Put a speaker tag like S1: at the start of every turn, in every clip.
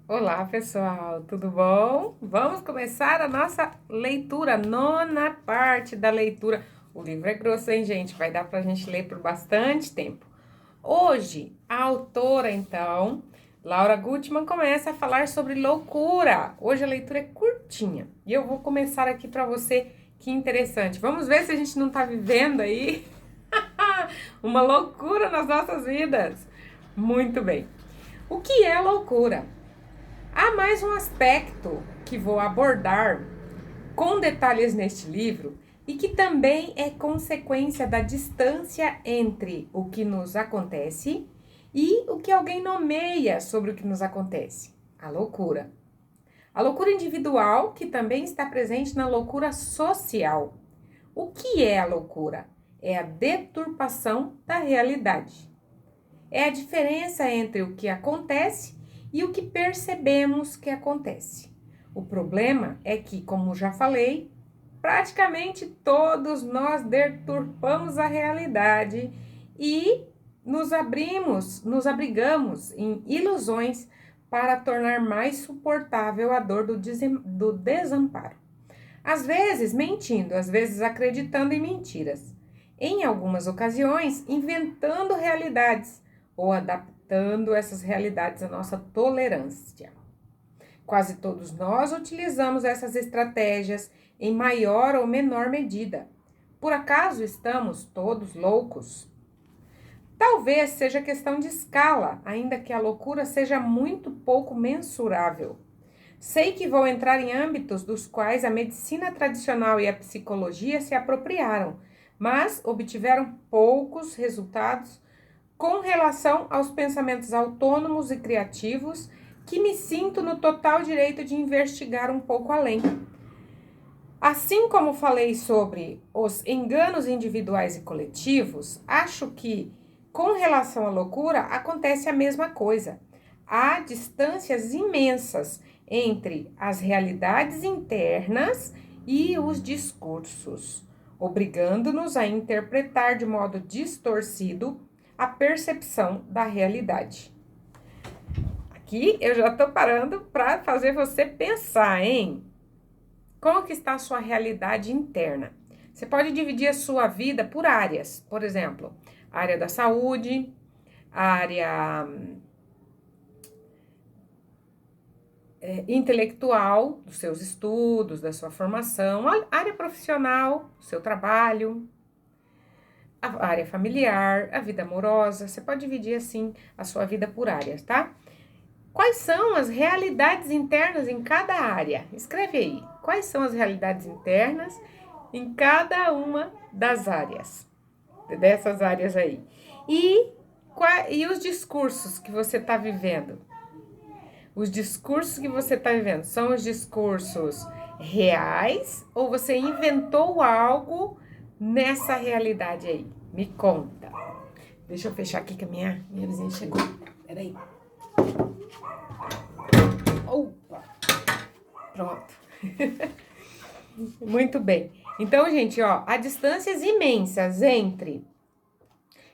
S1: Olá, pessoal, tudo bom? Vamos começar a nossa leitura, nona parte da leitura. O livro é grosso, hein, gente? Vai dar pra gente ler por bastante tempo. Hoje, a autora, então, Laura Gutman, começa a falar sobre loucura. Hoje a leitura é curtinha e eu vou começar aqui pra você. Que interessante. Vamos ver se a gente não tá vivendo aí uma loucura nas nossas vidas. Muito bem. O que é loucura? Há mais um aspecto que vou abordar com detalhes neste livro e que também é consequência da distância entre o que nos acontece e o que alguém nomeia sobre o que nos acontece: a loucura. A loucura individual, que também está presente na loucura social. O que é a loucura? É a deturpação da realidade. É a diferença entre o que acontece e o que percebemos que acontece. O problema é que, como já falei, praticamente todos nós deturpamos a realidade e nos abrigamos em ilusões para tornar mais suportável a dor do desamparo. Às vezes mentindo, às vezes acreditando em mentiras. Em algumas ocasiões, inventando realidades ou adaptando essas realidades à nossa tolerância. Quase todos nós utilizamos essas estratégias em maior ou menor medida. Por acaso estamos todos loucos? Talvez seja questão de escala, ainda que a loucura seja muito pouco mensurável. Sei que vou entrar em âmbitos dos quais a medicina tradicional e a psicologia se apropriaram, mas obtiveram poucos resultados com relação aos pensamentos autônomos e criativos que me sinto no total direito de investigar um pouco além. Assim como falei sobre os enganos individuais e coletivos, acho que, com relação à loucura, acontece a mesma coisa. Há distâncias imensas entre as realidades internas e os discursos, obrigando-nos a interpretar de modo distorcido a percepção da realidade. Aqui eu já estou parando para fazer você pensar, hein? Como que está a sua realidade interna? Você pode dividir a sua vida por áreas, por exemplo, a área da saúde, a área intelectual, dos seus estudos, da sua formação, a área profissional, o seu trabalho, a área familiar, a vida amorosa. Você pode dividir assim a sua vida por áreas, tá? Quais são as realidades internas em cada área? Escreve aí. Quais são as realidades internas em cada uma das áreas, dessas áreas aí? E os discursos que você está vivendo? Os discursos que você está vivendo são os discursos reais ou você inventou algo nessa realidade aí? Me conta. Deixa eu fechar aqui que a minha vizinha chegou. Peraí. Opa! Pronto. Muito bem. Então, gente, ó, há distâncias imensas entre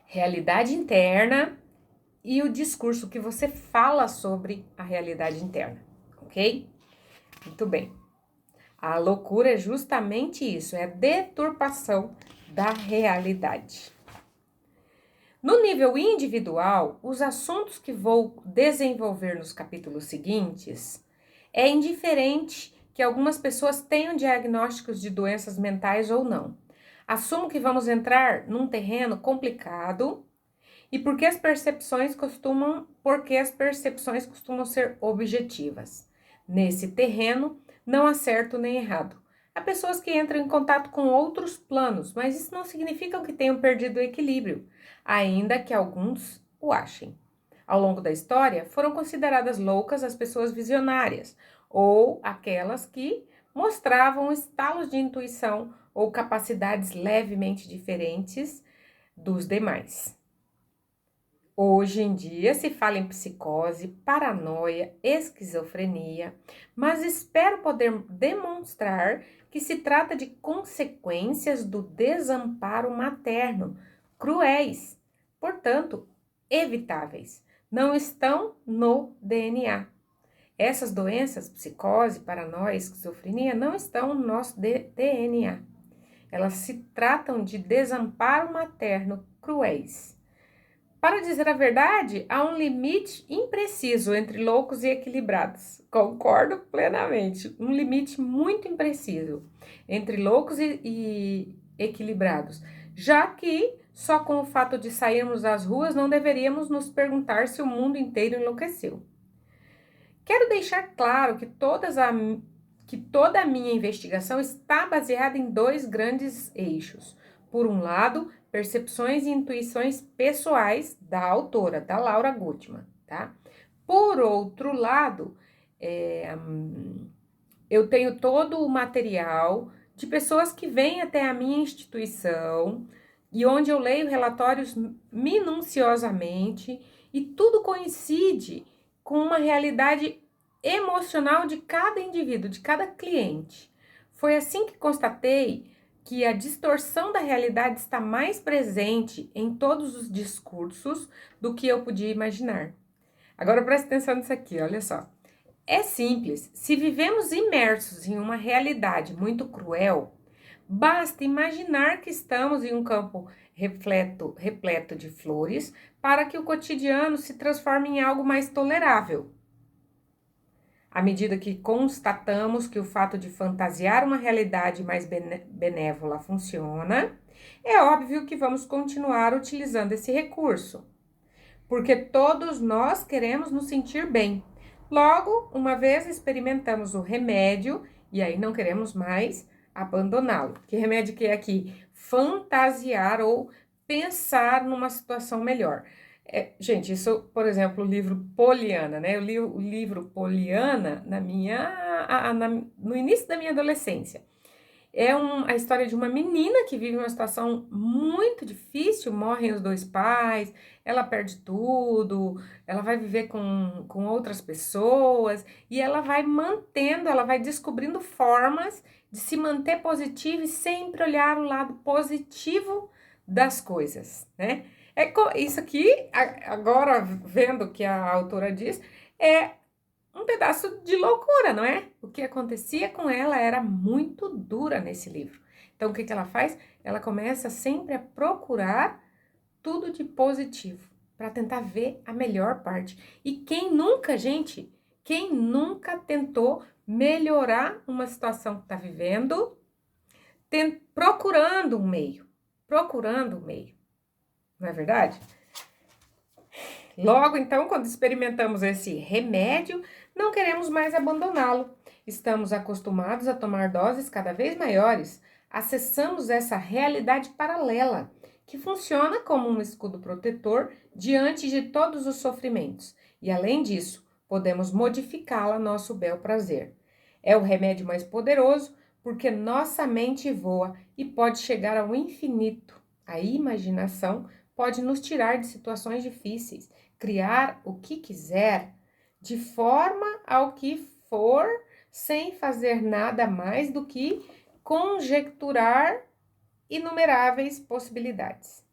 S1: realidade interna e o discurso que você fala sobre a realidade interna, ok? Muito bem. A loucura é justamente isso, é a deturpação da realidade. No nível individual, os assuntos que vou desenvolver nos capítulos seguintes é indiferente que algumas pessoas tenham diagnósticos de doenças mentais ou não. Assumo que vamos entrar num terreno complicado e porque as percepções costumam ser objetivas. Nesse terreno, não há certo nem errado. Há pessoas que entram em contato com outros planos, mas isso não significa que tenham perdido o equilíbrio, ainda que alguns o achem. Ao longo da história, foram consideradas loucas as pessoas visionárias, ou aquelas que mostravam estalos de intuição ou capacidades levemente diferentes dos demais. Hoje em dia se fala em psicose, paranoia, esquizofrenia, mas espero poder demonstrar que se trata de consequências do desamparo materno, cruéis, portanto, evitáveis. Não estão no DNA. Essas doenças, psicose, paranoia, esquizofrenia, não estão no nosso DNA. Elas se tratam de desamparo materno cruéis. Para dizer a verdade, há um limite impreciso entre loucos e equilibrados. Concordo plenamente. Um limite muito impreciso entre loucos e equilibrados. Já que só com o fato de sairmos às ruas não deveríamos nos perguntar se o mundo inteiro enlouqueceu. Quero deixar claro que toda a minha investigação está baseada em dois grandes eixos. Por um lado, percepções e intuições pessoais da autora, da Laura Gutman, tá? Por outro lado, eu tenho todo o material de pessoas que vêm até a minha instituição e onde eu leio relatórios minuciosamente e tudo coincide com uma realidade emocional de cada indivíduo, de cada cliente. Foi assim que constatei que a distorção da realidade está mais presente em todos os discursos do que eu podia imaginar. Agora presta atenção nisso aqui, olha só. É simples, se vivemos imersos em uma realidade muito cruel, basta imaginar que estamos em um campo repleto de flores para que o cotidiano se transforme em algo mais tolerável. À medida que constatamos que o fato de fantasiar uma realidade mais benévola funciona, é óbvio que vamos continuar utilizando esse recurso, porque todos nós queremos nos sentir bem. Logo, uma vez experimentamos o remédio, e aí não queremos mais abandoná-lo. Que remédio que é aqui? Fantasiar ou pensar numa situação melhor. Gente, isso, por exemplo, o livro Poliana, né? Eu li o livro Poliana no início da minha adolescência. É a história de uma menina que vive uma situação muito difícil, morrem os dois pais, ela perde tudo, ela vai viver com outras pessoas e ela vai descobrindo formas de se manter positiva e sempre olhar o lado positivo das coisas, né? Isso aqui, agora vendo o que a autora diz, é um pedaço de loucura, não é? O que acontecia com ela era muito dura nesse livro. Então, o que ela faz? Ela começa sempre a procurar tudo de positivo, para tentar ver a melhor parte. E quem nunca tentou melhorar uma situação que está vivendo, procurando um meio, não é verdade? Logo, então, quando experimentamos esse remédio, não queremos mais abandoná-lo. Estamos acostumados a tomar doses cada vez maiores. Acessamos essa realidade paralela, que funciona como um escudo protetor diante de todos os sofrimentos. E, além disso, podemos modificá-la a nosso bel prazer. É o remédio mais poderoso porque nossa mente voa e pode chegar ao infinito. A imaginação pode nos tirar de situações difíceis, criar o que quiser, de forma ao que for, sem fazer nada mais do que conjecturar inumeráveis possibilidades.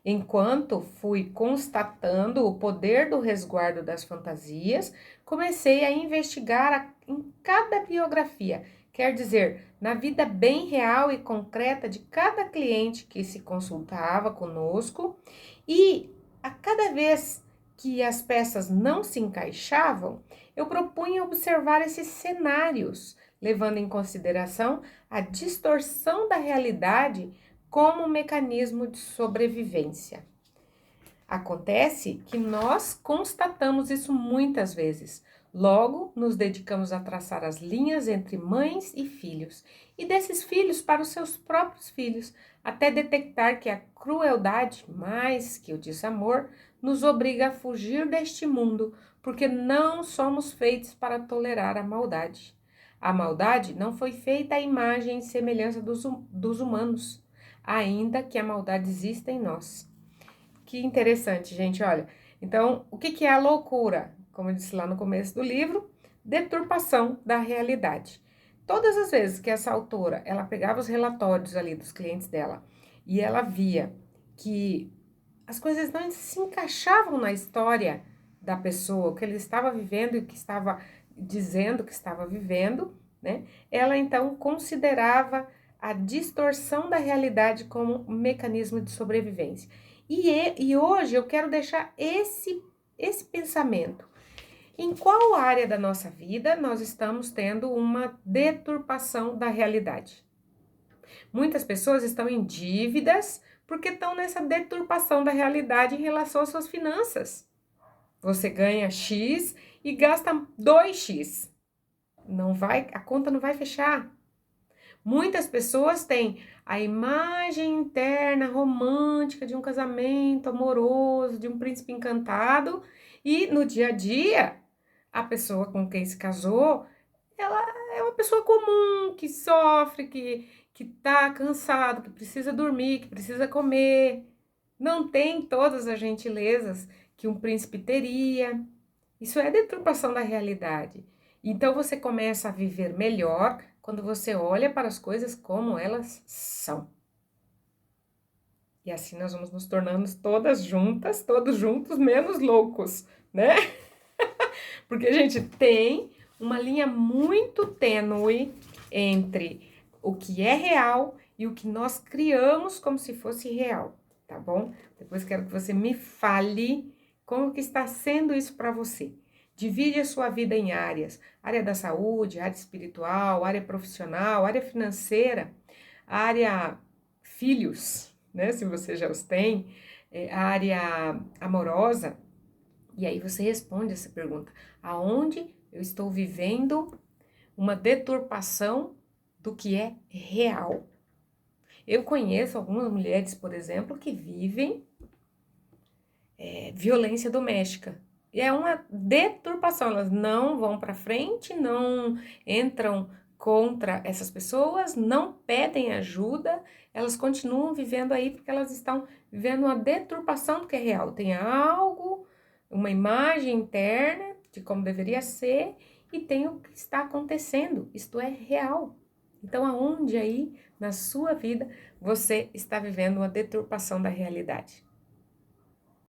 S1: Enquanto fui constatando o poder do resguardo das fantasias, comecei a investigar em cada biografia, quer dizer, na vida bem real e concreta de cada cliente que se consultava conosco, e a cada vez que as peças não se encaixavam, eu propunha observar esses cenários, levando em consideração a distorção da realidade como um mecanismo de sobrevivência. Acontece que nós constatamos isso muitas vezes. Logo, nos dedicamos a traçar as linhas entre mães e filhos, e desses filhos para os seus próprios filhos, até detectar que a crueldade, mais que o desamor, nos obriga a fugir deste mundo, porque não somos feitos para tolerar a maldade. A maldade não foi feita à imagem e semelhança dos humanos, ainda que a maldade exista em nós. Que interessante, gente, olha. Então, o que é a loucura? Como eu disse lá no começo do livro, deturpação da realidade. Todas as vezes que essa autora, ela pegava os relatórios ali dos clientes dela e ela via que as coisas não se encaixavam na história da pessoa, o que ele estava vivendo e o que estava dizendo que estava vivendo, né? Ela então considerava a distorção da realidade como um mecanismo de sobrevivência. E hoje eu quero deixar esse pensamento. Em qual área da nossa vida nós estamos tendo uma deturpação da realidade? Muitas pessoas estão em dívidas porque estão nessa deturpação da realidade em relação às suas finanças. Você ganha X e gasta 2x. A conta não vai fechar. Muitas pessoas têm a imagem interna romântica de um casamento amoroso, de um príncipe encantado, e no dia a dia, a pessoa com quem se casou, ela é uma pessoa comum, que sofre, que tá cansado, que precisa dormir, que precisa comer. Não tem todas as gentilezas que um príncipe teria. Isso é deturpação da realidade. Então você começa a viver melhor quando você olha para as coisas como elas são. E assim nós vamos nos tornando todas juntas, todos juntos, menos loucos, né? Porque a gente tem uma linha muito tênue entre o que é real e o que nós criamos como se fosse real, tá bom? Depois quero que você me fale como que está sendo isso para você. Divide a sua vida em áreas: área da saúde, área espiritual, área profissional, área financeira, área filhos, né? Se você já os tem, área amorosa. E aí você responde essa pergunta: aonde eu estou vivendo uma deturpação do que é real? Eu conheço algumas mulheres, por exemplo, que vivem violência doméstica. E é uma deturpação, elas não vão para frente, não entram contra essas pessoas, não pedem ajuda, elas continuam vivendo aí porque elas estão vivendo uma deturpação do que é real. Tem algo, uma imagem interna de como deveria ser e tem o que está acontecendo, isto é real. Então, aonde aí na sua vida você está vivendo uma deturpação da realidade?